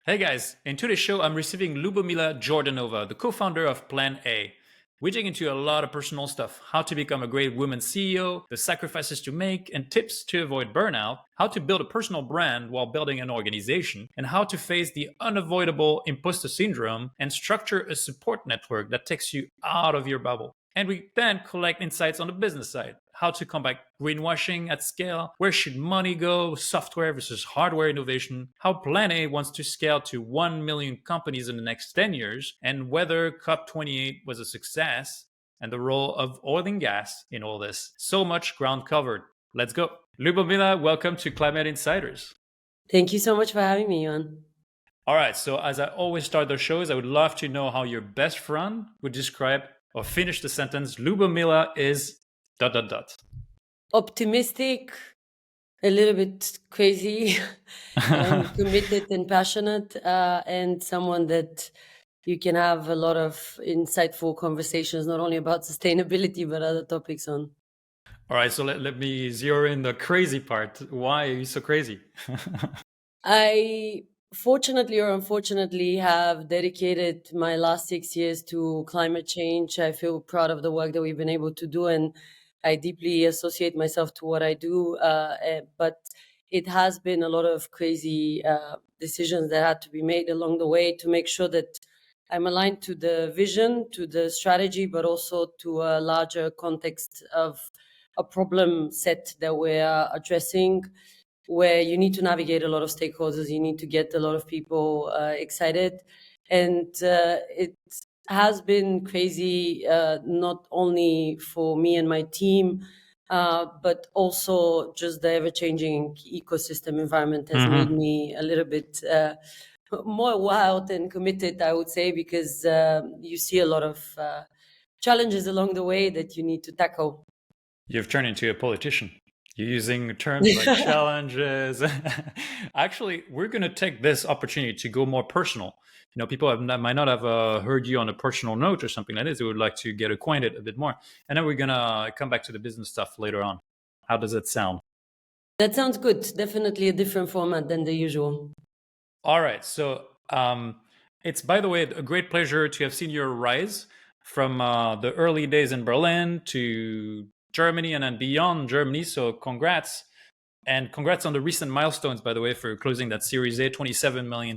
Hey guys, in today's show, I'm receiving Lubomila Jordanova, the co-founder of Plan A. We dig into a lot of personal stuff, how to become a great woman CEO, the sacrifices to make, and tips to avoid burnout, how to build a personal brand while building an organization, and how to face the unavoidable imposter syndrome and structure a support network that takes you out of your bubble. And we then collect insights on the business side, how to combat greenwashing at scale, where should money go, software versus hardware innovation, how Plan A wants to scale to 1 million companies in the next 10 years, and whether COP28 was a success, and the role of oil and gas in all this. So much ground covered. Let's go. Lubomila, welcome to Climate Insiders. Thank you so much for having me, Johan. All right, so as I always start the shows, I would love to know how your best friend would describe or finish the sentence, Lubomila is ... Optimistic, a little bit crazy, and committed and passionate, and someone that you can have a lot of insightful conversations, not only about sustainability, but other topics on. All right, so let me zero in the crazy part. Why are you so crazy? I fortunately or unfortunately have dedicated my last 6 years to climate change. I feel proud of the work that we've been able to do, and I deeply associate myself to what I do. But it has been a lot of crazy decisions that had to be made along the way to make sure that I'm aligned to the vision, to the strategy, but also to a larger context of a problem set that we're addressing, where you need to navigate a lot of stakeholders, you need to get a lot of people excited. And it has been crazy, not only for me and my team, but also just the ever-changing ecosystem environment has made me a little bit more wild and committed, I would say, because you see a lot of challenges along the way that you need to tackle. You've turned into a politician. You're using terms like challenges. Actually, we're going to take this opportunity to go more personal. You know, people might not have heard you on a personal note or something like this. They would like to get acquainted a bit more. And then we're going to come back to the business stuff later on. How does it sound? That sounds good. Definitely a different format than the usual. All right. So it's, by the way, a great pleasure to have seen your rise from the early days in Berlin to Germany and then beyond Germany. So congrats. And congrats on the recent milestones, by the way, for closing that Series A, $27 million.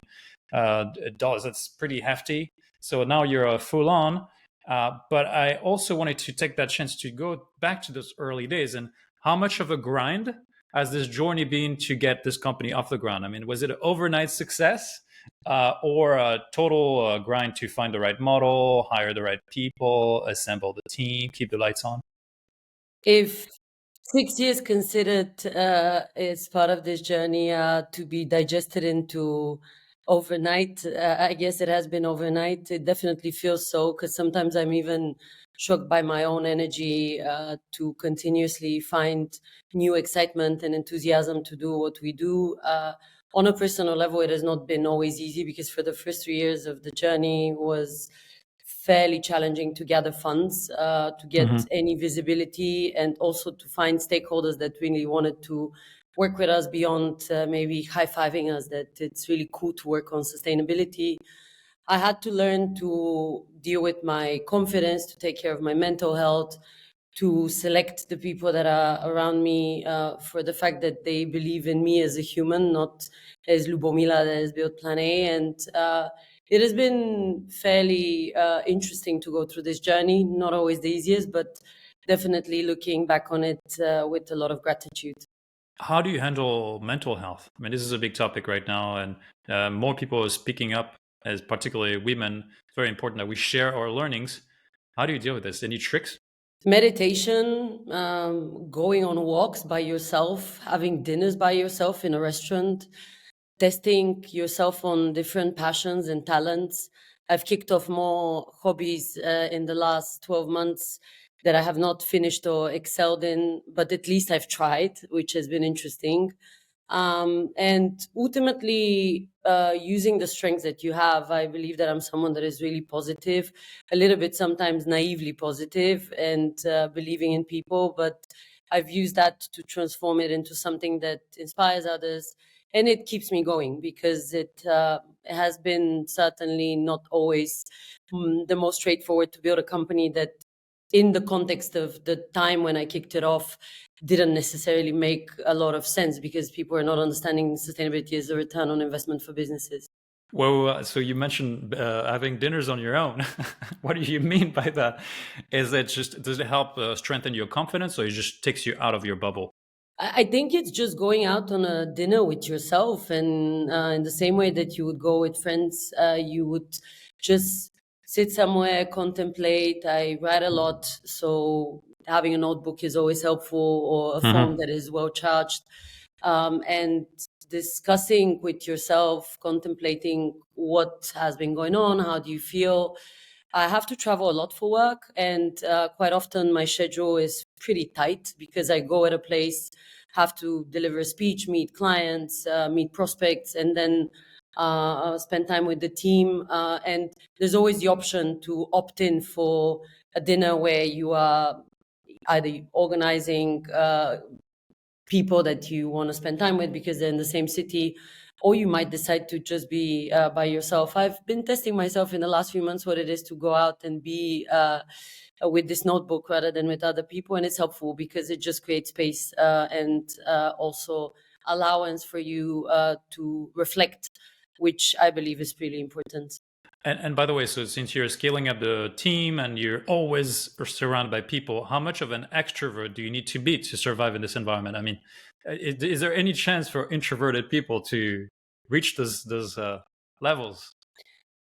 That's pretty hefty. So now you're full on. But I also wanted to take that chance to go back to those early days and how much of a grind has this journey been to get this company off the ground? I mean, was it an overnight success or a total grind to find the right model, hire the right people, assemble the team, keep the lights on? If 6 years considered as part of this journey to be digested into overnight, I guess it has been overnight. It definitely feels so, because sometimes I'm even shocked by my own energy to continuously find new excitement and enthusiasm to do what we do. On a personal level, it has not been always easy, because for the first 3 years of the journey was fairly challenging to gather funds, to get any visibility, and also to find stakeholders that really wanted to work with us beyond maybe high-fiving us that it's really cool to work on sustainability. I had to learn to deal with my confidence, to take care of my mental health, to select the people that are around me for the fact that they believe in me as a human, not as Lubomila that has built Plan A. And it has been fairly interesting to go through this journey. Not always the easiest, but definitely looking back on it with a lot of gratitude. How do you handle mental health? I mean, this is a big topic right now, and more people are speaking up, as particularly women. It's very important that we share our learnings. How do you deal with this? Any tricks? Meditation, going on walks by yourself, having dinners by yourself in a restaurant, testing yourself on different passions and talents. I've kicked off more hobbies in the last 12 months that I have not finished or excelled in, but at least I've tried, which has been interesting. And ultimately, using the strengths that you have, I believe that I'm someone that is really positive, a little bit sometimes naively positive, and believing in people. But I've used that to transform it into something that inspires others, and it keeps me going because it has been certainly not always the most straightforward to build a company that, in the context of the time when I kicked it off, didn't necessarily make a lot of sense because people are not understanding sustainability as a return on investment for businesses. Well, so you mentioned having dinners on your own. What do you mean by that? Is it just, does it help strengthen your confidence, or it just takes you out of your bubble? I think it's just going out on a dinner with yourself, and in the same way that you would go with friends, you would just sit somewhere, contemplate. I write a lot, so having a notebook is always helpful, or a phone that is well charged, and discussing with yourself, contemplating what has been going on, how do you feel. I have to travel a lot for work, and quite often my schedule is pretty tight because I go at a place, have to deliver a speech, meet clients, meet prospects, and then spend time with the team. And there's always the option to opt in for a dinner where you are either organizing people that you want to spend time with because they're in the same city, or you might decide to just be by yourself. I've been testing myself in the last few months what it is to go out and be with this notebook rather than with other people, and it's helpful because it just creates space and also allowance for you to reflect, which I believe is really important. And by the way, so since you're scaling up the team and you're always surrounded by people, how much of an extrovert do you need to be to survive in this environment? I mean, is there any chance for introverted people to reach those levels?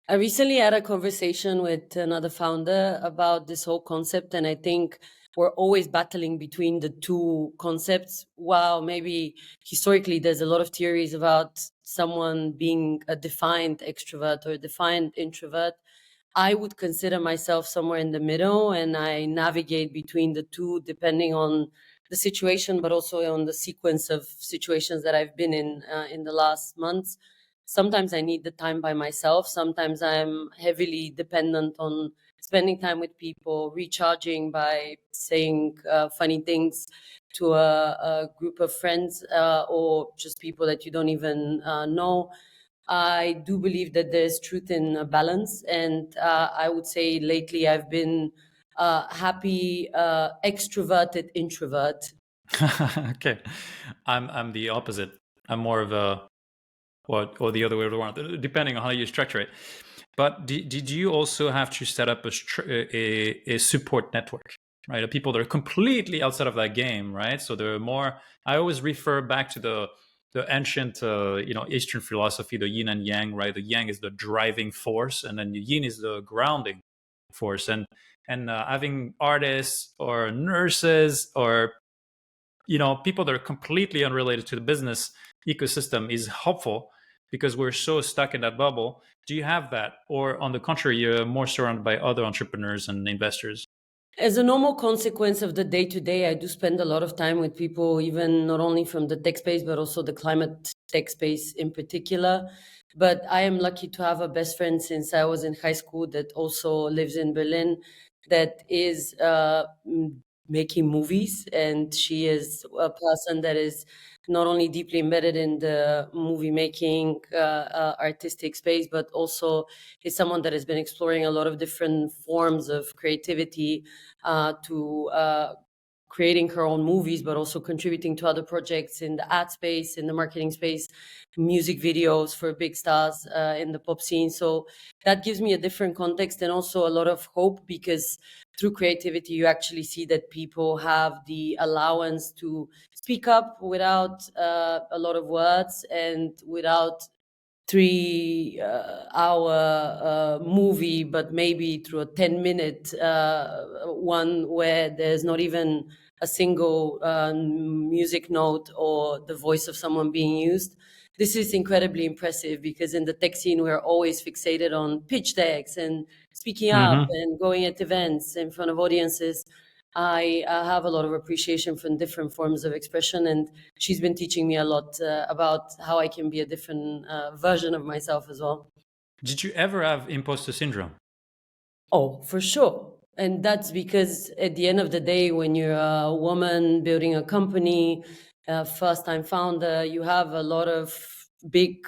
I recently had a conversation with another founder about this whole concept, and I think we're always battling between the two concepts. While maybe historically there's a lot of theories about someone being a defined extrovert or a defined introvert, I would consider myself somewhere in the middle, and I navigate between the two depending on the situation, but also on the sequence of situations that I've been in the last months. Sometimes I need the time by myself. Sometimes I'm heavily dependent on spending time with people, recharging by saying funny things to a group of friends or just people that you don't even know. I do believe that there's truth in a balance. And I would say lately I've been happy, extroverted introvert. Okay, I'm the opposite. I'm more of a, or the other way around, depending on how you structure it. But did you also have to set up a support network, right? Of people that are completely outside of that game, right? So they're more. I always refer back to the ancient, Eastern philosophy, the yin and yang, right? The yang is the driving force, and then the yin is the grounding force. And having artists or nurses or people that are completely unrelated to the business ecosystem is helpful because we're so stuck in that bubble. Do you have that, or on the contrary, you're more surrounded by other entrepreneurs and investors? As a normal consequence of the day to day, I do spend a lot of time with people, even not only from the tech space, but also the climate tech space in particular. But I am lucky to have a best friend since I was in high school that also lives in Berlin, that is making movies. And she is a person that is not only deeply embedded in the movie making artistic space, but also is someone that has been exploring a lot of different forms of creativity to creating her own movies, but also contributing to other projects in the ad space, in the marketing space, music videos for big stars in the pop scene. So that gives me a different context and also a lot of hope, because through creativity, you actually see that people have the allowance to speak up without a lot of words and without 3 hour movie, but maybe through a 10-minute one where there's not even a single music note or the voice of someone being used. This is incredibly impressive because in the tech scene, we're always fixated on pitch decks and speaking up Mm-hmm. and going at events in front of audiences. I have a lot of appreciation for different forms of expression, and she's been teaching me a lot about how I can be a different version of myself as well. Did you ever have imposter syndrome? Oh, for sure. And that's because at the end of the day, when you're a woman building a company, first-time founder, you have a lot of big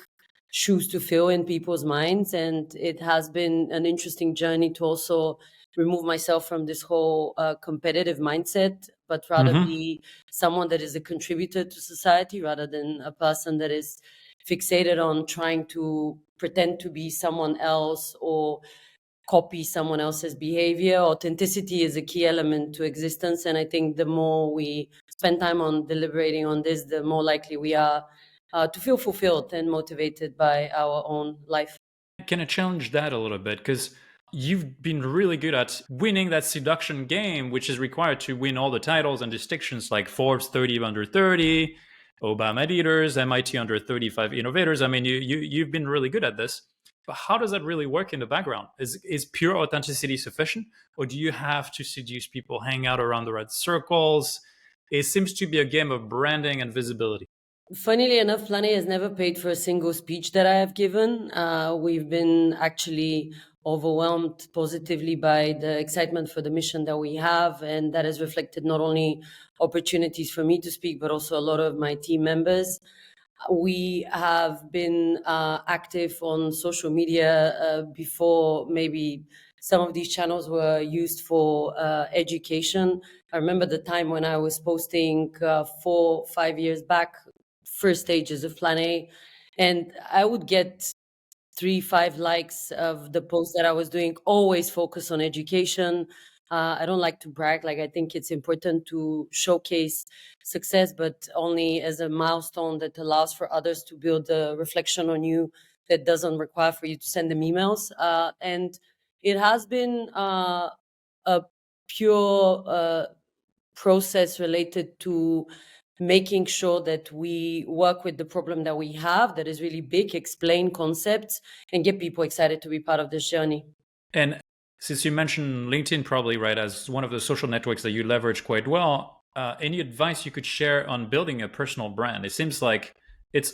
shoes to fill in people's minds, and it has been an interesting journey to also remove myself from this whole competitive mindset, but rather be someone that is a contributor to society rather than a person that is fixated on trying to pretend to be someone else or copy someone else's behavior. Authenticity is a key element to existence, and I think the more we spend time on deliberating on this, the more likely we are to feel fulfilled and motivated by our own life. Can I challenge that a little bit? Because you've been really good at winning that seduction game, which is required to win all the titles and distinctions like Forbes 30 under 30, Obama Leaders, MIT under 35 Innovators. I mean, you've been really good at this. But how does that really work in the background? Is pure authenticity sufficient? Or do you have to seduce people, hang out around the right circles? It seems to be a game of branding and visibility. Funnily enough, Plane has never paid for a single speech that I have given. We've been actually overwhelmed positively by the excitement for the mission that we have, and that has reflected not only opportunities for me to speak, but also a lot of my team members. We have been active on social media before maybe some of these channels were used for education. I remember the time when I was posting 4-5 years back, first stages of Plan A, and I would get 3-5 likes of the post that I was doing, always focus on education. I don't like to brag. Like, I think it's important to showcase success, but only as a milestone that allows for others to build a reflection on you that doesn't require for you to send them emails. And it has been a pure process related to making sure that we work with the problem that we have that is really big, explain concepts, and get people excited to be part of this journey. And since you mentioned LinkedIn, probably right, as one of the social networks that you leverage quite well, any advice you could share on building a personal brand? It seems like it's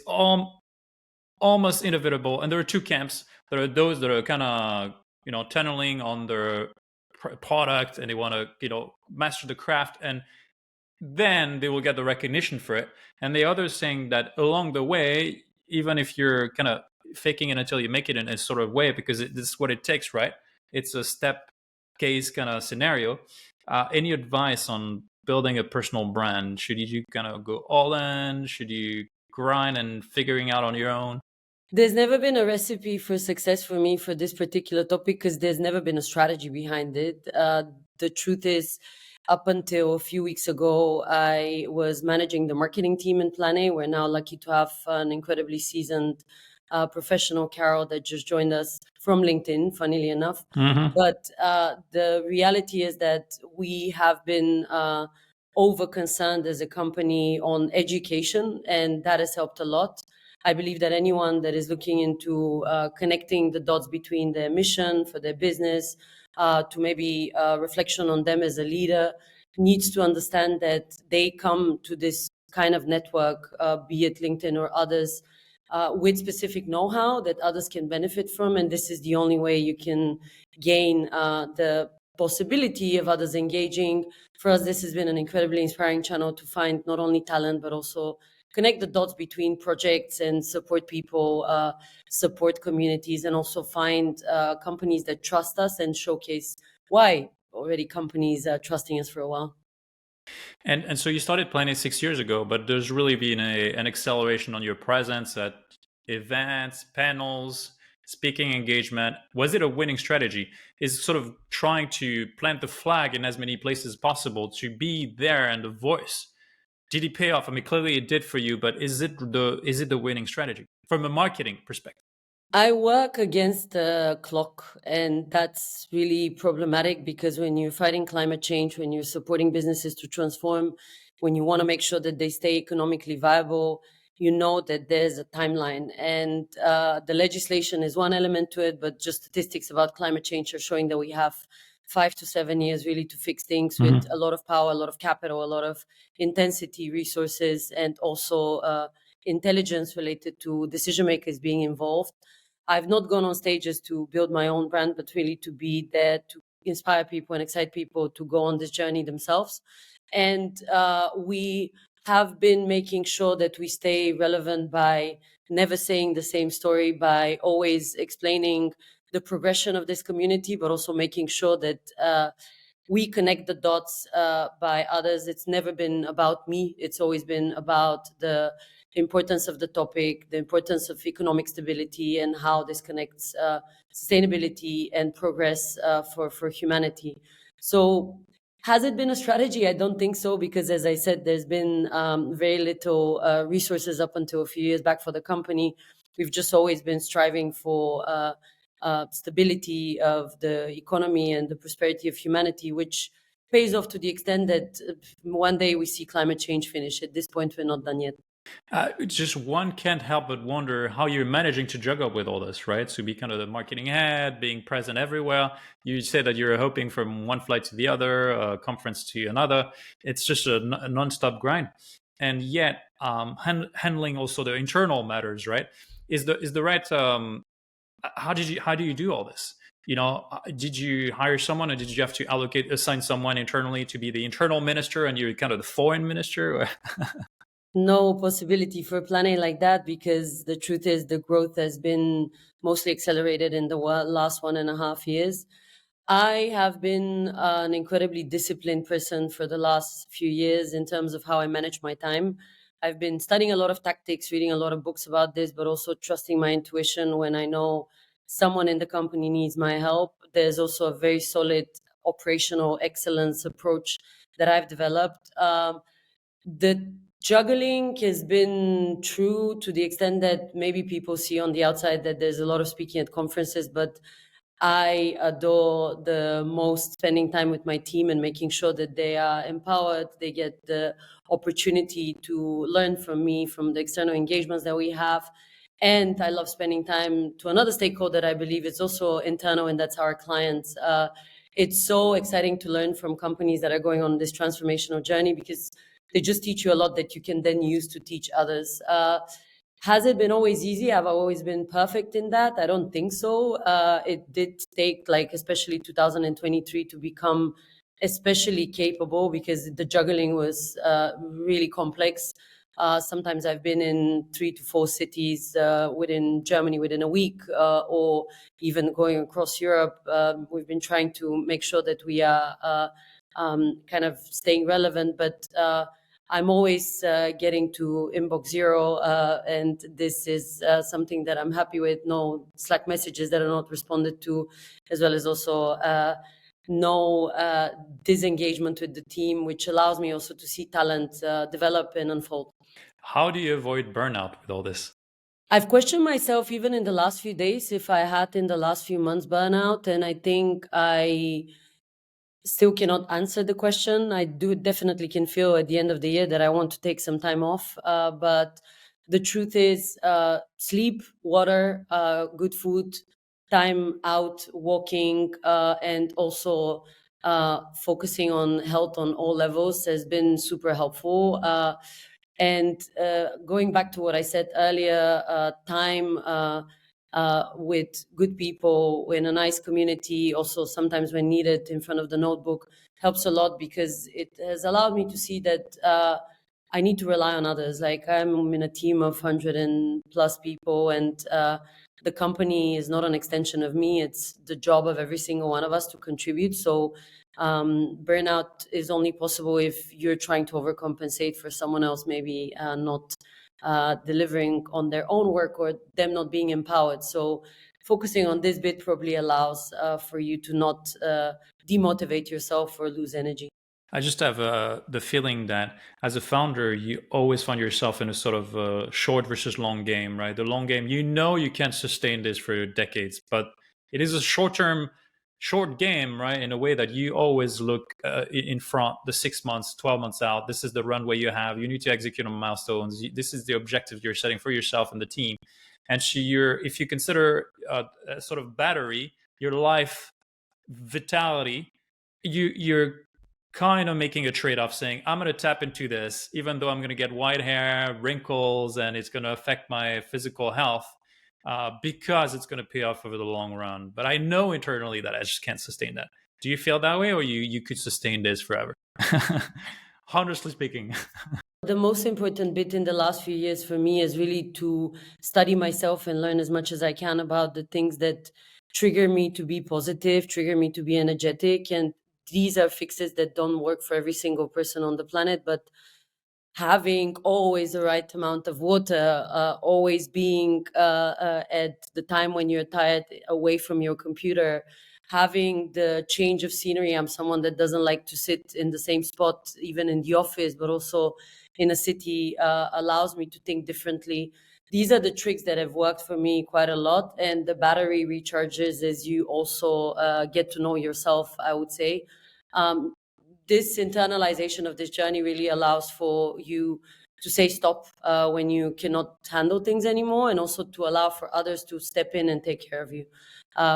almost inevitable, and there are two camps. There are those that are kind of tunneling on their product and they want to master the craft, and then they will get the recognition for it. And the others saying that along the way, even if you're kind of faking it until you make it in a sort of way, because this is what it takes, right? It's a step case kind of scenario. Any advice on building a personal brand? Should you kind of go all in? Should you grind and figuring out on your own? There's never been a recipe for success for me for this particular topic because there's never been a strategy behind it. The truth is, up until a few weeks ago, I was managing the marketing team in Plan A. We're now lucky to have an incredibly seasoned professional, Carol, that just joined us from LinkedIn, funnily enough. But the reality is that we have been over concerned as a company on education, and that has helped a lot. I believe that anyone that is looking into connecting the dots between their mission for their business to maybe reflection on them as a leader needs to understand that they come to this kind of network, be it LinkedIn or others, with specific know-how that others can benefit from. And this is the only way you can gain the possibility of others engaging. For us, this has been an incredibly inspiring channel to find not only talent, but also connect the dots between projects and support people, support communities, and also find companies that trust us and showcase why already companies are trusting us for a while. And so you started planning 6 years ago, but there's really been an acceleration on your presence at events, panels, speaking engagement. Was it a winning strategy? Is sort of trying to plant the flag in as many places as possible to be there and the voice? Did it pay off? I mean, clearly it did for you, but is it the winning strategy from a marketing perspective? I work against the clock, and that's really problematic because when you're fighting climate change, when you're supporting businesses to transform, when you want to make sure that they stay economically viable, you know that there's a timeline. And the legislation is one element to it, but just statistics about climate change are showing that we have 5 to 7 years really to fix things with a lot of power, a lot of capital, a lot of intensity, resources, and also intelligence related to decision makers being involved. I've not gone on stages to build my own brand, but really to be there to inspire people and excite people to go on this journey themselves. And we have been making sure that we stay relevant by never saying the same story, by always explaining the progression of this community, but also making sure that we connect the dots by others. It's never been about me. It's always been about the importance of the topic, the importance of economic stability, and how this connects sustainability and progress for humanity. So has it been a strategy? I don't think so, because as I said, there's been very little resources up until a few years back for the company. We've just always been striving for stability of the economy and the prosperity of humanity, which pays off to the extent that one day we see climate change finish. At this point, we're not done yet. Just one can't help but wonder how you're managing to juggle with all this, right? So be kind of the marketing head, being present everywhere. You say that you're hopping from one flight to the other, a conference to another. It's just a non-stop grind, and yet handling also the internal matters, right? Is the right? How do you do all this? Did you hire someone, or did you have to assign someone internally to be the internal minister, and you're kind of the foreign minister? No possibility for planning like that, because the truth is the growth has been mostly accelerated in the last 1.5 years. I have been an incredibly disciplined person for the last few years in terms of how I manage my time. I've been studying a lot of tactics, reading a lot of books about this, but also trusting my intuition when I know someone in the company needs my help. There's also a very solid operational excellence approach that I've developed. The juggling has been true to the extent that maybe people see on the outside that there's a lot of speaking at conferences, but I adore the most spending time with my team and making sure that they are empowered, they get the opportunity to learn from me, from the external engagements that we have. And I love spending time to another stakeholder that I believe is also internal, and that's our clients. It's so exciting to learn from companies that are going on this transformational journey, because they just teach you a lot that you can then use to teach others. Has it been always easy? Have I always been perfect in that? I don't think so. It did take, especially 2023 to become especially capable, because the juggling was really complex. Sometimes I've been in 3 to 4 cities within Germany within a week, or even going across Europe. We've been trying to make sure that we are kind of staying relevant, but I'm always getting to inbox zero, and this is something that I'm happy with. No Slack messages that are not responded to, as well as also no disengagement with the team, which allows me also to see talent develop and unfold. How do you avoid burnout with all this? I've questioned myself even in the last few days if I had in the last few months burnout, and I think I still cannot answer the question. I do definitely can feel at the end of the year that I want to take some time off. But the truth is, sleep, water, good food, time out walking, and also focusing on health on all levels has been super helpful. And going back to what I said earlier, time with good people in a nice community, also sometimes when needed in front of the notebook, helps a lot, because it has allowed me to see that I need to rely on others. Like, I'm in a team of 100 and plus people, and the company is not an extension of me. It's the job of every single one of us to contribute. So burnout is only possible if you're trying to overcompensate for someone else, maybe not delivering on their own work, or them not being empowered. So focusing on this bit probably allows for you to not demotivate yourself or lose energy. I just have the feeling that as a founder, you always find yourself in a sort of short versus long game, right? The long game, you can't sustain this for decades, but it is a short game, right? In a way that you always look in front, the 6 months, 12 months out. This is the runway you have. You need to execute on milestones. This is the objective you're setting for yourself and the team. And so if you consider a sort of battery, your life vitality, you're kind of making a trade-off, saying I'm going to tap into this even though I'm going to get white hair, wrinkles, and it's going to affect my physical health, because it's going to pay off over the long run. But I know internally that I just can't sustain that. Do you feel that way, or you could sustain this forever? Honestly speaking. The most important bit in the last few years for me is really to study myself and learn as much as I can about the things that trigger me to be positive, trigger me to be energetic. And these are fixes that don't work for every single person on the planet, but having always the right amount of water, always being at the time when you're tired away from your computer, having the change of scenery. I'm someone that doesn't like to sit in the same spot, even in the office, but also in a city, allows me to think differently. These are the tricks that have worked for me quite a lot. And the battery recharges as you also get to know yourself, I would say. This internalization of this journey really allows for you to say stop when you cannot handle things anymore, and also to allow for others to step in and take care of you,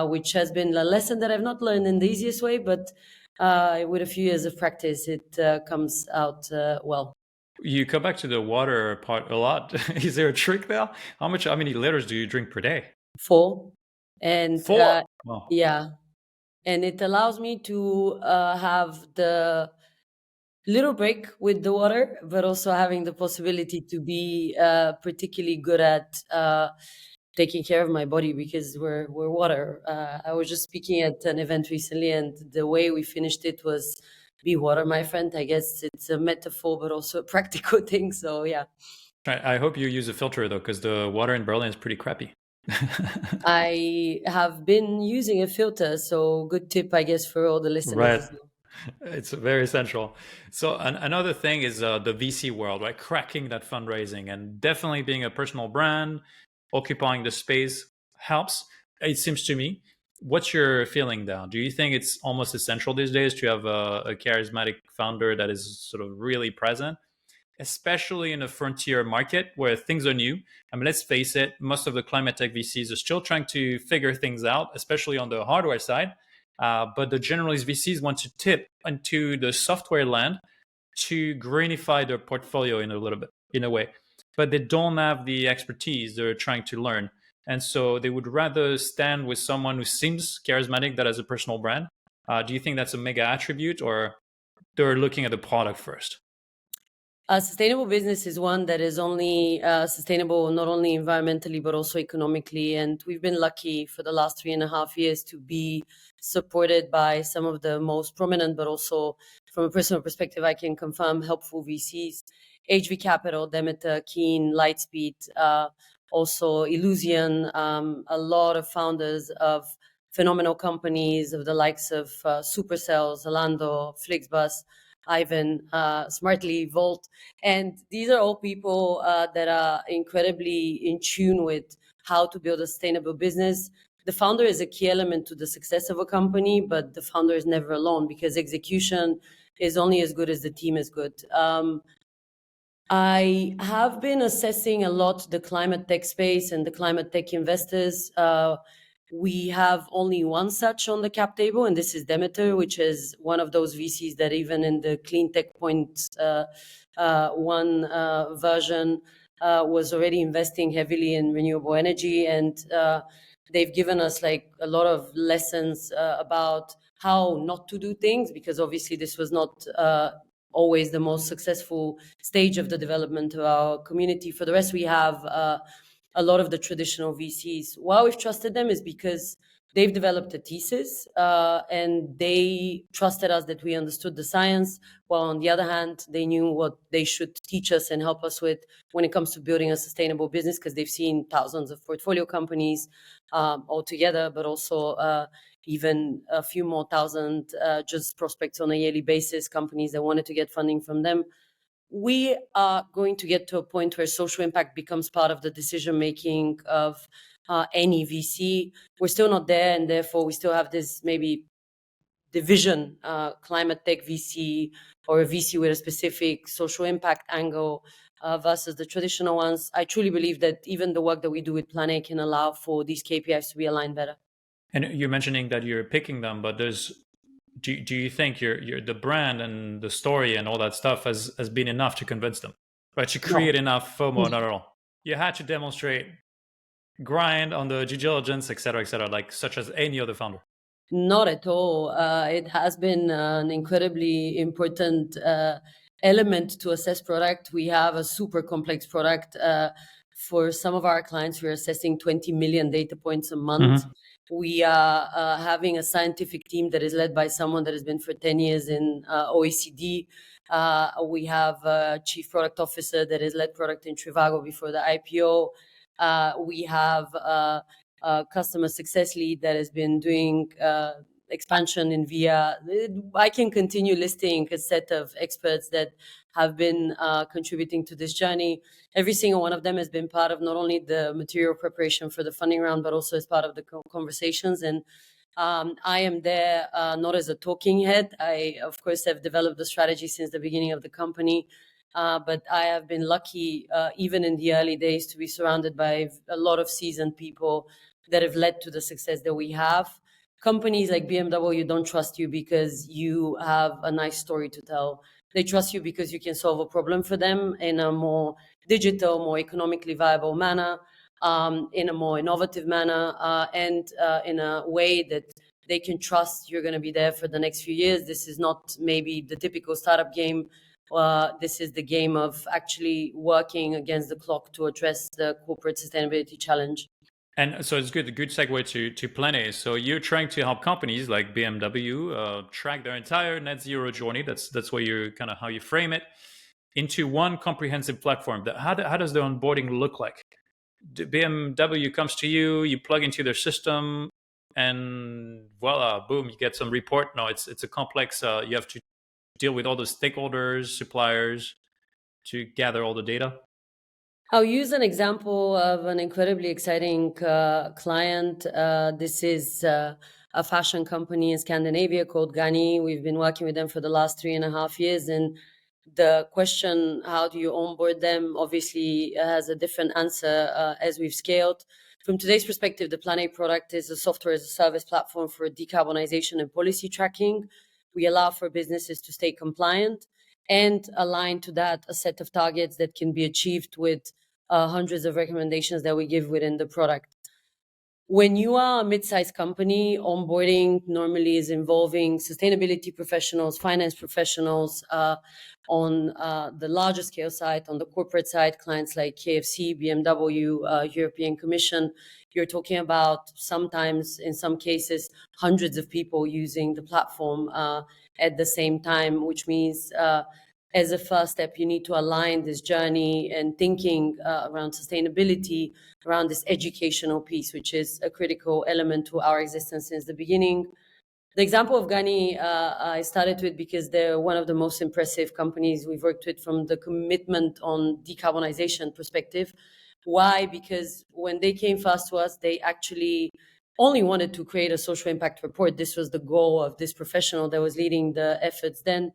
which has been a lesson that I've not learned in the easiest way, but with a few years of practice, it comes out well. You come back to the water part a lot. Is there a trick there? How many liters do you drink per day? 4. And 4. Wow. yeah, and it allows me to have the little break with the water, but also having the possibility to be particularly good at taking care of my body, because we're water. I was just speaking at an event recently, and the way we finished it was, "Be water, my friend." I guess it's a metaphor, but also a practical thing. So yeah, I hope you use a filter though, because the water in Berlin is pretty crappy. I have been using a filter. So good tip, I guess, for all the listeners Right. as well. It's very essential. So another thing is the VC world, right? Cracking that fundraising, and definitely being a personal brand, occupying the space helps. It seems to me. What's your feeling now? Do you think it's almost essential these days to have a charismatic founder that is sort of really present, especially in a frontier market where things are new? I mean, let's face it, most of the climate tech VCs are still trying to figure things out, especially on the hardware side. But the generalist VCs want to tip into the software land to greenify their portfolio in a little bit, in a way. But they don't have the expertise they're trying to learn. And so they would rather stand with someone who seems charismatic that has a personal brand. Do you think that's a mega attribute, or they're looking at the product first? A sustainable business is one that is only sustainable not only environmentally but also economically. And we've been lucky for the last 3.5 years to be supported by some of the most prominent, but also from a personal perspective, I can confirm, helpful VCs: HV Capital, Demeter, Keen, Lightspeed, also Illusion, a lot of founders of phenomenal companies of the likes of Supercell, Zalando, Flixbus, Ivan, Smartly, Volt. And these are all people that are incredibly in tune with how to build a sustainable business. The founder is a key element to the success of a company, but the founder is never alone, because execution is only as good as the team is good. I have been assessing a lot the climate tech space and the climate tech investors. We have only one such on the cap table, and this is Demeter, which is one of those VCs that even in the clean tech point one version was already investing heavily in renewable energy. And they've given us like a lot of lessons about how not to do things, because obviously this was not always the most successful stage of the development of our community. For the rest, we have a lot of the traditional VCs. Why we've trusted them is because they've developed a thesis and they trusted us that we understood the science, while on the other hand, they knew what they should teach us and help us with when it comes to building a sustainable business, because they've seen thousands of portfolio companies altogether, but also even a few more thousand just prospects on a yearly basis, companies that wanted to get funding from them. We are going to get to a point where social impact becomes part of the decision making of any VC. We're still not there, and therefore we still have this maybe division, climate tech VC or a VC with a specific social impact angle versus the traditional ones. I truly believe that even the work that we do with Plan A can allow for these KPIs to be aligned better. And you're mentioning that you're picking them, but do you think the brand and the story and all that stuff has been enough to convince them, right? To create enough FOMO? Not at all. You had to demonstrate grind on the due diligence, et cetera, like such as any other founder. Not at all. It has been an incredibly important element to assess product. We have a super complex product. For some of our clients, we're assessing 20 million data points a month. We are having a scientific team that is led by someone that has been for 10 years in OECD. We have a chief product officer that has led product in Trivago before the IPO. We have a customer success lead that has been doing expansion in VIA. I can continue listing a set of experts that have been contributing to this journey. Every single one of them has been part of not only the material preparation for the funding round, but also as part of the conversations. And I am there not as a talking head. I, of course, have developed the strategy since the beginning of the company. But I have been lucky, even in the early days, to be surrounded by a lot of seasoned people that have led to the success that we have. Companies like BMW don't trust you because you have a nice story to tell. They trust you because you can solve a problem for them in a more digital, more economically viable manner, in a more innovative manner, and in a way that they can trust you're going to be there for the next few years. This is not maybe the typical startup game. This is the game of actually working against the clock to address the corporate sustainability challenge. And so it's good. A good segue to Plan A. So you're trying to help companies like BMW track their entire net zero journey. That's where you kind of how you frame it into one comprehensive platform. How does the onboarding look like? BMW comes to you, you plug into their system, and voila, boom, you get some report. No, it's a complex. You have to deal with all the stakeholders, suppliers, to gather all the data. I'll use an example of an incredibly exciting client. This is a fashion company in Scandinavia called Gani. We've been working with them for the last 3.5 years. And the question, how do you onboard them, obviously has a different answer as we've scaled. From today's perspective, the Plan A product is a software as a service platform for decarbonization and policy tracking. We allow for businesses to stay compliant and align to that a set of targets that can be achieved with hundreds of recommendations that we give within the product. When you are a mid-sized company, onboarding normally is involving sustainability professionals, finance professionals. On the larger scale side, on the corporate side, clients like KFC, BMW, European Commission, you're talking about sometimes, in some cases, hundreds of people using the platform at the same time, which means as a first step, you need to align this journey and thinking around sustainability, around this educational piece, which is a critical element to our existence since the beginning. The example of Gani, I started with because they're one of the most impressive companies we've worked with from the commitment on decarbonization perspective. Why? Because when they came first to us, they actually only wanted to create a social impact report. This was the goal of this professional that was leading the efforts then.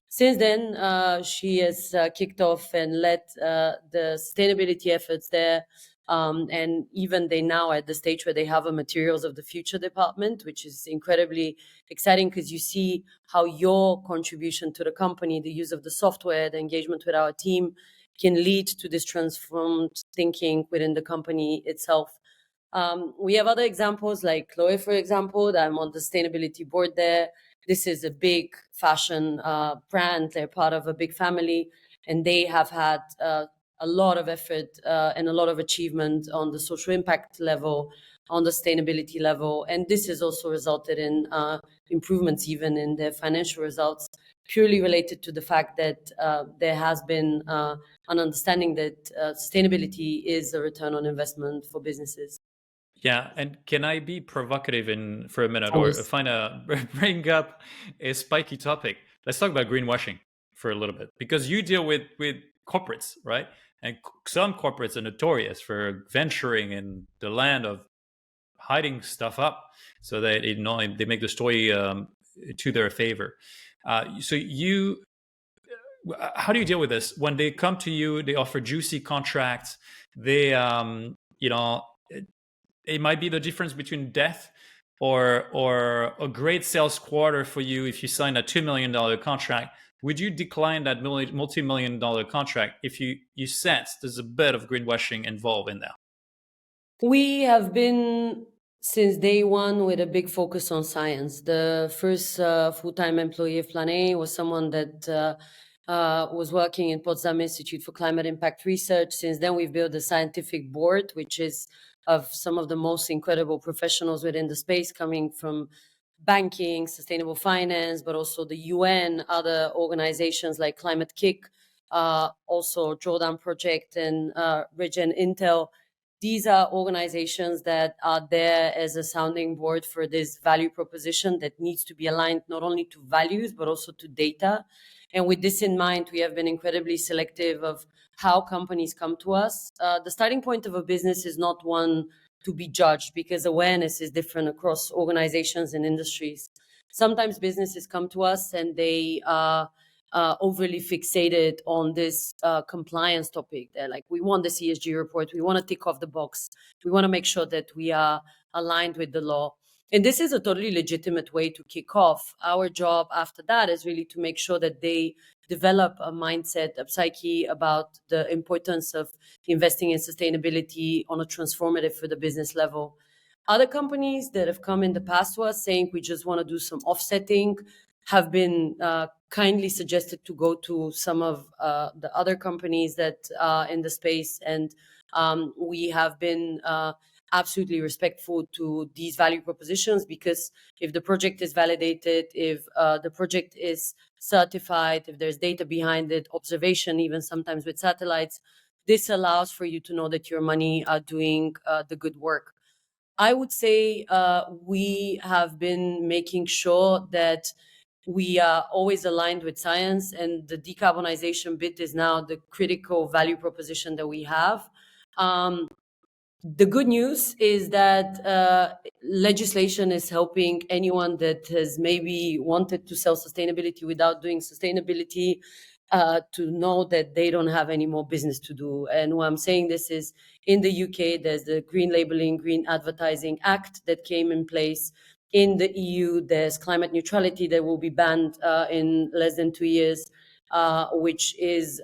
Since then, she has kicked off and led the sustainability efforts there. And even they now at the stage where they have a materials of the future department, which is incredibly exciting because you see how your contribution to the company, the use of the software, the engagement with our team can lead to this transformed thinking within the company itself. We have other examples like Chloe, for example, that I'm on the sustainability board there. This is a big fashion brand. They're part of a big family, and they have had a lot of effort and a lot of achievement on the social impact level, on the sustainability level. And this has also resulted in improvements even in their financial results, purely related to the fact that there has been an understanding that sustainability is a return on investment for businesses. Yeah, and can I be provocative for a minute, or bring up a spiky topic? Let's talk about greenwashing for a little bit, because you deal with corporates, right? And some corporates are notorious for venturing in the land of hiding stuff up, so that they make the story to their favor. So how do you deal with this when they come to you? They offer juicy contracts. They, it might be the difference between death or a great sales quarter for you if you sign a $2 million contract. Would you decline that multi-million-dollar contract if you sense there's a bit of greenwashing involved in that? We have been, since day one, with a big focus on science. The first full-time employee of Plan A was someone that was working in Potsdam Institute for Climate Impact Research. Since then, we've built a scientific board, which is of some of the most incredible professionals within the space, coming from banking, sustainable finance, but also the UN, other organizations like Climate Kick, also Jordan Project and Regen Intel. These are organizations that are there as a sounding board for this value proposition that needs to be aligned not only to values, but also to data. And with this in mind, we have been incredibly selective of how companies come to us. The starting point of a business is not one to be judged because awareness is different across organizations and industries. Sometimes businesses come to us and they are overly fixated on this compliance topic. They're like, we want this ESG report, we want to tick off the box, we want to make sure that we are aligned with the law. And this is a totally legitimate way to kick off. Our job after that is really to make sure that they develop a mindset, a psyche about the importance of investing in sustainability on a transformative for the business level. Other companies that have come in the past to us saying we just want to do some offsetting have been kindly suggested to go to some of the other companies that are in the space. And we have been absolutely respectful to these value propositions, because if the project is validated, if the project is certified, if there's data behind it, observation, even sometimes with satellites, this allows for you to know that your money are doing the good work. I would say we have been making sure that we are always aligned with science, and the decarbonization bit is now the critical value proposition that we have. The good news is that legislation is helping anyone that has maybe wanted to sell sustainability without doing sustainability to know that they don't have any more business to do. And why I'm saying this is, in the UK, there's the Green Labeling, Green Advertising Act that came in place. In the EU, there's climate neutrality that will be banned in less than 2 years, which is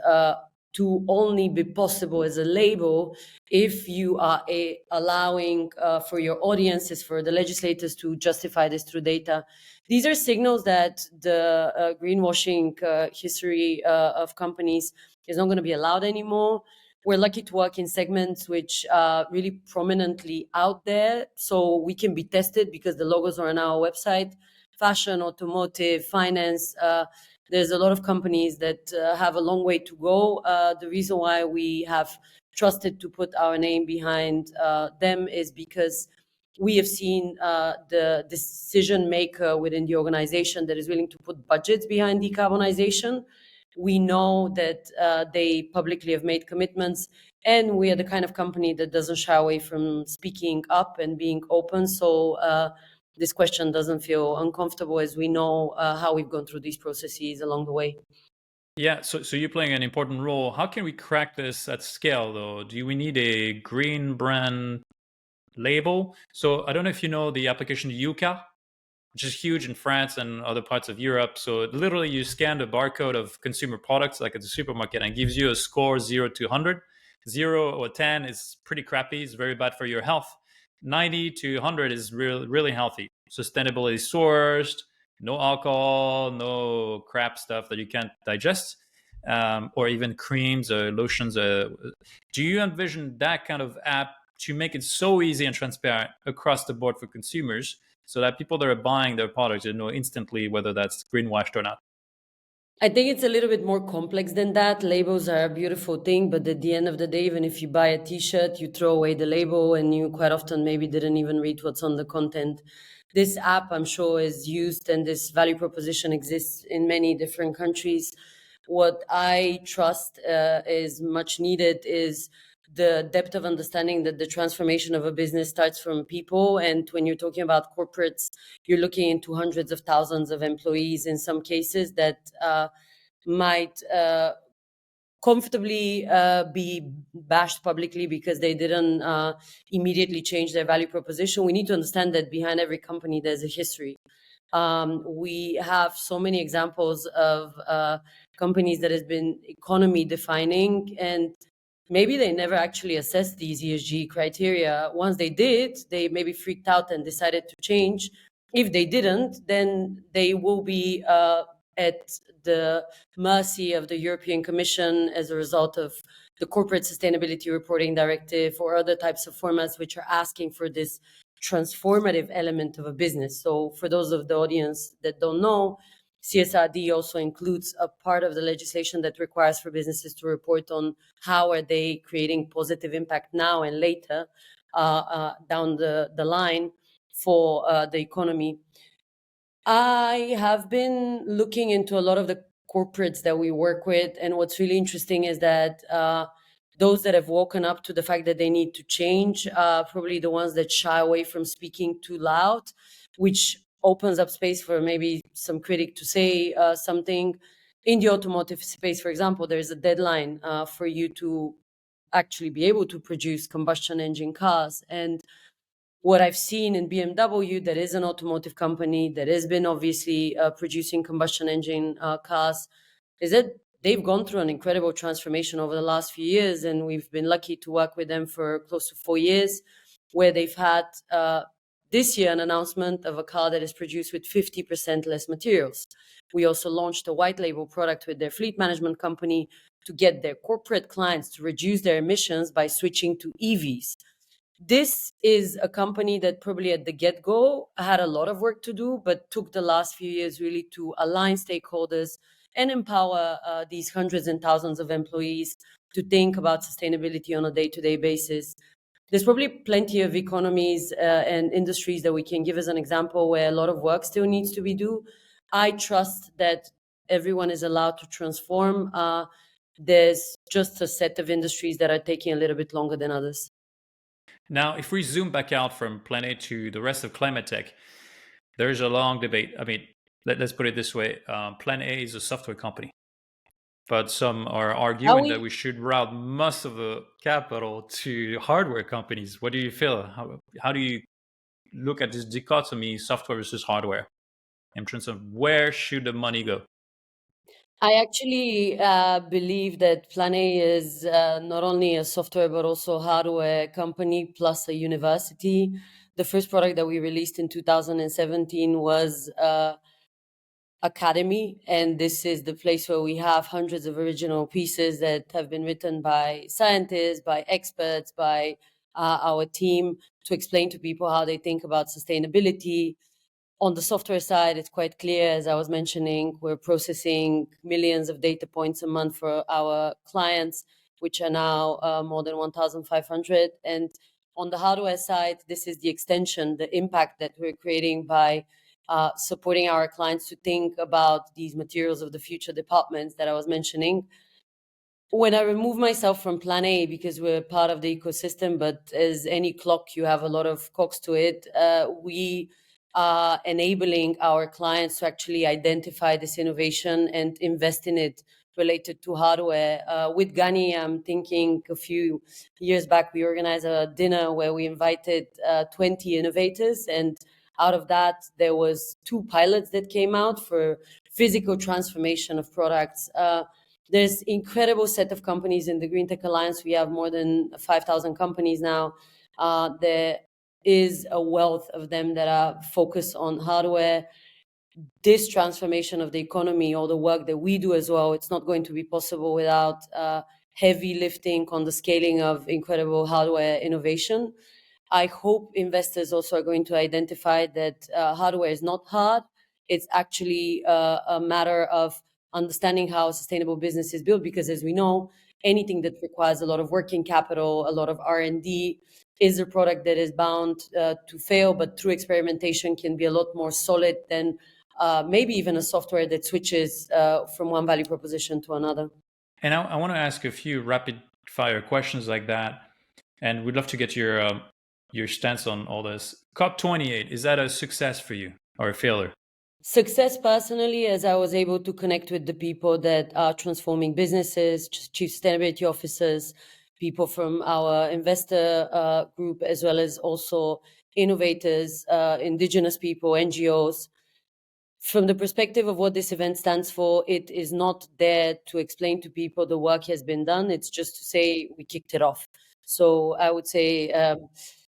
to only be possible as a label if you are allowing for your audiences, for the legislators to justify this through data. These are signals that the greenwashing history of companies is not going to be allowed anymore. We're lucky to work in segments which are really prominently out there, so we can be tested because the logos are on our website. Fashion, automotive, finance, there's a lot of companies that have a long way to go. The reason why we have trusted to put our name behind them is because we have seen the decision maker within the organization that is willing to put budgets behind decarbonization. We know that they publicly have made commitments, and we are the kind of company that doesn't shy away from speaking up and being open. So this question doesn't feel uncomfortable, as we know how we've gone through these processes along the way. Yeah, so you're playing an important role. How can we crack this at scale, though? Do we need a green brand label? So I don't know if you know the application Yuka, which is huge in France and other parts of Europe. So literally you scan the barcode of consumer products like at the supermarket and gives you a score 0 to 100. 0 or 10 is pretty crappy, it's very bad for your health. 90 to 100 is really healthy. Sustainably sourced, no alcohol, no crap stuff that you can't digest, or even creams or lotions. Do you envision that kind of app to make it so easy and transparent across the board for consumers, so that people that are buying their products know instantly whether that's greenwashed or not? I think it's a little bit more complex than that. Labels are a beautiful thing, but at the end of the day, even if you buy a t-shirt, you throw away the label and you quite often maybe didn't even read what's on the content. This app, I'm sure, is used, and this value proposition exists in many different countries. What I trust is much needed is the depth of understanding that the transformation of a business starts from people. And when you're talking about corporates, you're looking into hundreds of thousands of employees in some cases that might comfortably be bashed publicly because they didn't immediately change their value proposition. We need to understand that behind every company, there's a history. We have so many examples of companies that has been economy defining, and maybe they never actually assessed these ESG criteria. Once they did, they maybe freaked out and decided to change. If they didn't, then they will be at the mercy of the European Commission as a result of the Corporate Sustainability Reporting Directive or other types of formats which are asking for this transformative element of a business. So for those of the audience that don't know, CSRD also includes a part of the legislation that requires for businesses to report on how are they creating positive impact now and later down the line for the economy. I have been looking into a lot of the corporates that we work with, and what's really interesting is that those that have woken up to the fact that they need to change are probably the ones that shy away from speaking too loud, which opens up space for maybe some critic to say something. In the automotive space, for example, there's a deadline for you to actually be able to produce combustion engine cars. And what I've seen in BMW, that is an automotive company that has been obviously producing combustion engine cars, is that they've gone through an incredible transformation over the last few years. And we've been lucky to work with them for close to 4 years, where they've had this year an announcement of a car that is produced with 50% less materials. We also launched a white label product with their fleet management company to get their corporate clients to reduce their emissions by switching to EVs. This is a company that probably at the get-go had a lot of work to do, but took the last few years really to align stakeholders and empower these hundreds and thousands of employees to think about sustainability on a day-to-day basis. There's probably plenty of economies and industries that we can give as an example where a lot of work still needs to be done. I trust that everyone is allowed to transform. There's just a set of industries that are taking a little bit longer than others. Now, if we zoom back out from Plan A to the rest of climate tech, there's a long debate. I mean, let's put it this way. Plan A is a software company, but some are arguing that we should route most of the capital to hardware companies. What do you feel? How do you look at this dichotomy, software versus hardware, in terms of where should the money go? I actually believe that Plan A is not only a software but also a hardware company plus a university. The first product that we released in 2017 was Academy, and this is the place where we have hundreds of original pieces that have been written by scientists, by experts, by our team to explain to people how they think about sustainability. On the software side, it's quite clear, as I was mentioning, we're processing millions of data points a month for our clients, which are now more than 1,500. And on the hardware side, this is the extension, the impact that we're creating by supporting our clients to think about these materials of the future departments that I was mentioning. When I remove myself from Plan A, because we're part of the ecosystem, but as any clock, you have a lot of cogs to it, we are enabling our clients to actually identify this innovation and invest in it related to hardware. With Gani, I'm thinking a few years back, we organized a dinner where we invited 20 innovators, and out of that, there was 2 pilots that came out for physical transformation of products. There's incredible set of companies in the Green Tech Alliance. We have more than 5,000 companies now. There is a wealth of them that are focused on hardware. This transformation of the economy, all the work that we do as well, it's not going to be possible without heavy lifting on the scaling of incredible hardware innovation. I hope investors also are going to identify that hardware is not hard. It's actually a matter of understanding how a sustainable business is built, because as we know, anything that requires a lot of working capital, a lot of R&D, is a product that is bound to fail, but through experimentation can be a lot more solid than maybe even a software that switches from one value proposition to another. And I want to ask a few rapid fire questions like that, and we'd love to get your stance on all this. COP28, is that a success for you or a failure? Success personally, as I was able to connect with the people that are transforming businesses, chief sustainability officers, people from our investor group, as well as also innovators, indigenous people, NGOs. From the perspective of what this event stands for, it is not there to explain to people the work has been done. It's just to say we kicked it off. So I would say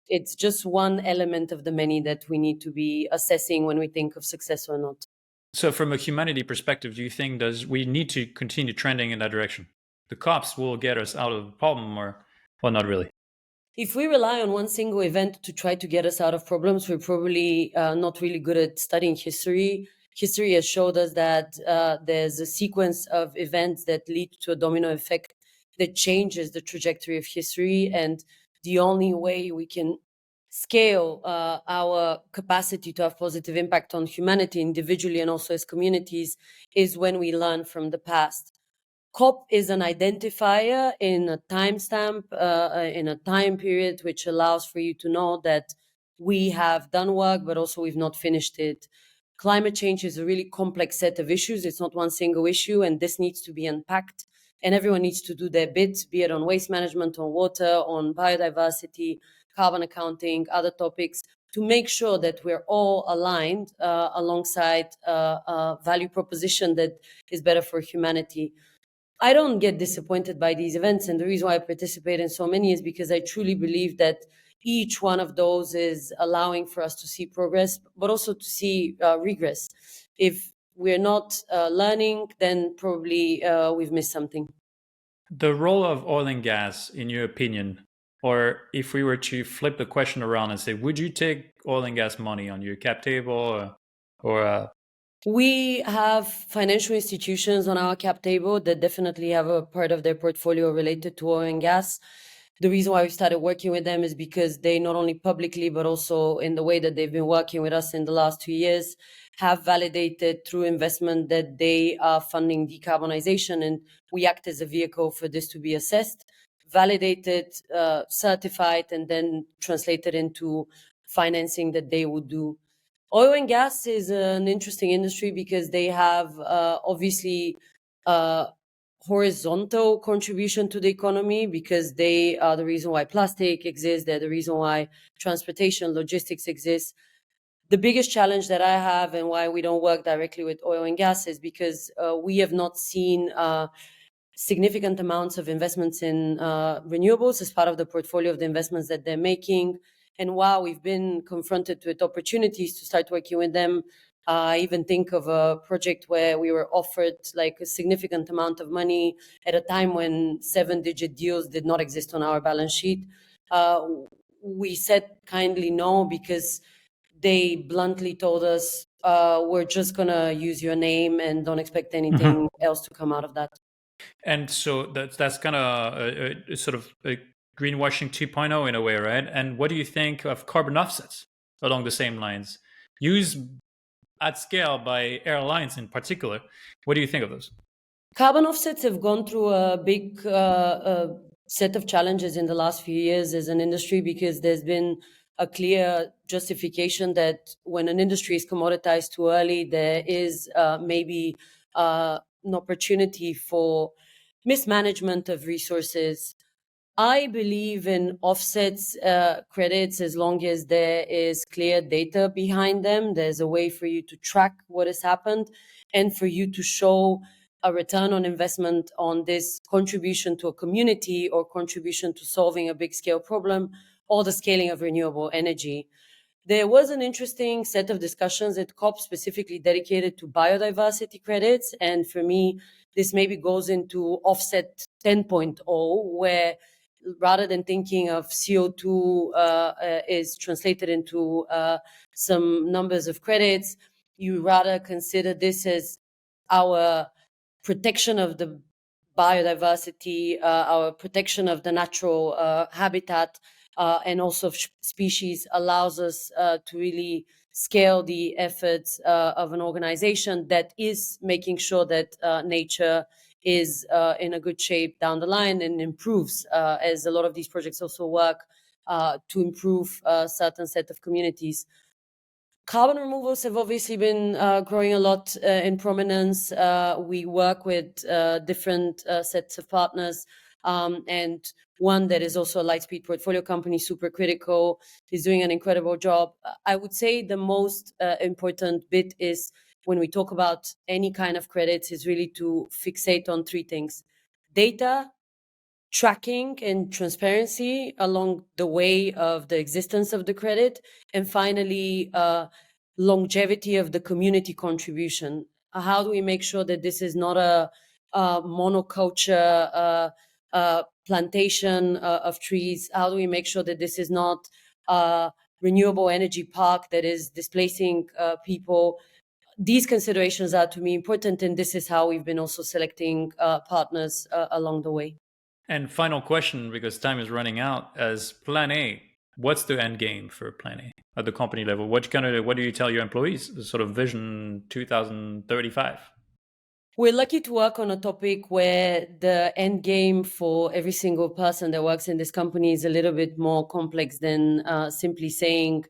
it's just one element of the many that we need to be assessing when we think of success or not. So from a humanity perspective, do you think we need to continue trending in that direction? The cops will get us out of the problem, or well, not really. If we rely on one single event to try to get us out of problems, we're probably not really good at studying history. History has showed us that there's a sequence of events that lead to a domino effect that changes the trajectory of history. And the only way we can scale our capacity to have positive impact on humanity individually and also as communities is when we learn from the past. COP is an identifier in a timestamp, in a time period, which allows for you to know that we have done work, but also we've not finished it. Climate change is a really complex set of issues. It's not one single issue, and this needs to be unpacked. And everyone needs to do their bit, be it on waste management, on water, on biodiversity, carbon accounting, other topics, to make sure that we're all aligned alongside a value proposition that is better for humanity. I don't get disappointed by these events. And the reason why I participate in so many is because I truly believe that each one of those is allowing for us to see progress, but also to see regress. If we're not learning, then probably we've missed something. The role of oil and gas, in your opinion, or if we were to flip the question around and say, would you take oil and gas money on your cap table or We have financial institutions on our cap table that definitely have a part of their portfolio related to oil and gas. The reason why we started working with them is because they not only publicly, but also in the way that they've been working with us in the last 2 years, have validated through investment that they are funding decarbonization. And we act as a vehicle for this to be assessed, validated, certified, and then translated into financing that they would do. Oil and gas is an interesting industry because they have obviously horizontal contribution to the economy, because they are the reason why plastic exists. They're the reason why transportation, logistics exists. The biggest challenge that I have and why we don't work directly with oil and gas is because we have not seen significant amounts of investments in renewables as part of the portfolio of the investments that they're making. And while we've been confronted with opportunities to start working with them, I even think of a project where we were offered like a significant amount of money at a time when 7-digit deals did not exist on our balance sheet. We said kindly no, because they bluntly told us, we're just going to use your name and don't expect anything else to come out of that. And so that's kind of a sort of a greenwashing 2.0 in a way, right? And what do you think of carbon offsets along the same lines, used at scale by airlines in particular? What do you think of those? Carbon offsets have gone through a big set of challenges in the last few years as an industry, because there's been a clear justification that when an industry is commoditized too early, there is maybe an opportunity for mismanagement of resources. I believe in offsets credits as long as there is clear data behind them. There's a way for you to track what has happened and for you to show a return on investment on this contribution to a community or contribution to solving a big scale problem or the scaling of renewable energy. There was an interesting set of discussions at COP specifically dedicated to biodiversity credits. And for me, this maybe goes into offset 10.0, where rather than thinking of CO2 is translated into some numbers of credits, you rather consider this as our protection of the biodiversity, our protection of the natural habitat, and also species, allows us to really scale the efforts of an organization that is making sure that nature is in a good shape down the line and improves, as a lot of these projects also work to improve a certain set of communities. Carbon removals have obviously been growing a lot in prominence. We work with different sets of partners, and one that is also a Lightspeed portfolio company, Supercritical, is doing an incredible job. I would say the most important bit is, when we talk about any kind of credits, is really to fixate on 3 things: data, tracking and transparency along the way of the existence of the credit, and finally longevity of the community contribution. How do we make sure that this is not a monoculture plantation of trees? How do we make sure that this is not a renewable energy park that is displacing people? These considerations are to me important, and this is how we've been also selecting partners along the way. And final question, because time is running out, as Plan A, what's the end game for Plan A at the company level? What do you tell your employees? The sort of vision 2035? We're lucky to work on a topic where the end game for every single person that works in this company is a little bit more complex than simply saying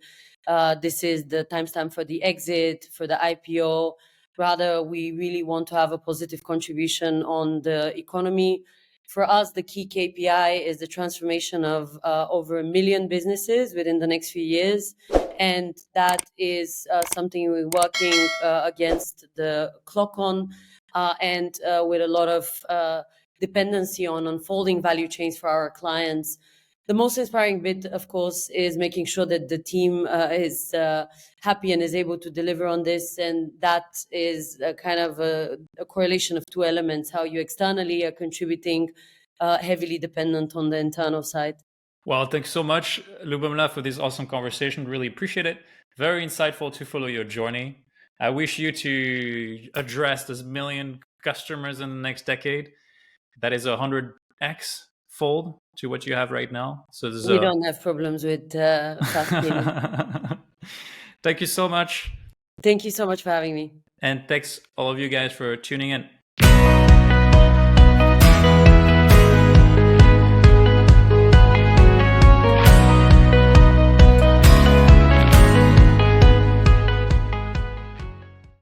this is the timestamp for the exit, for the IPO. Rather, we really want to have a positive contribution on the economy. For us, the key KPI is the transformation of over 1 million businesses within the next few years. And that is something we're working against the clock on. And with a lot of dependency on unfolding value chains for our clients. The most inspiring bit, of course, is making sure that the team is happy and is able to deliver on this. And that is kind of a correlation of two elements, how you externally are contributing, heavily dependent on the internal side. Well, thanks so much, Lubomila, for this awesome conversation. Really appreciate it. Very insightful to follow your journey. I wish you to address this 1 million customers in the next decade. That is 100x fold to what you have right now. So we don't have problems with fast payment. Thank you so much. Thank you so much for having me. And thanks all of you guys for tuning in.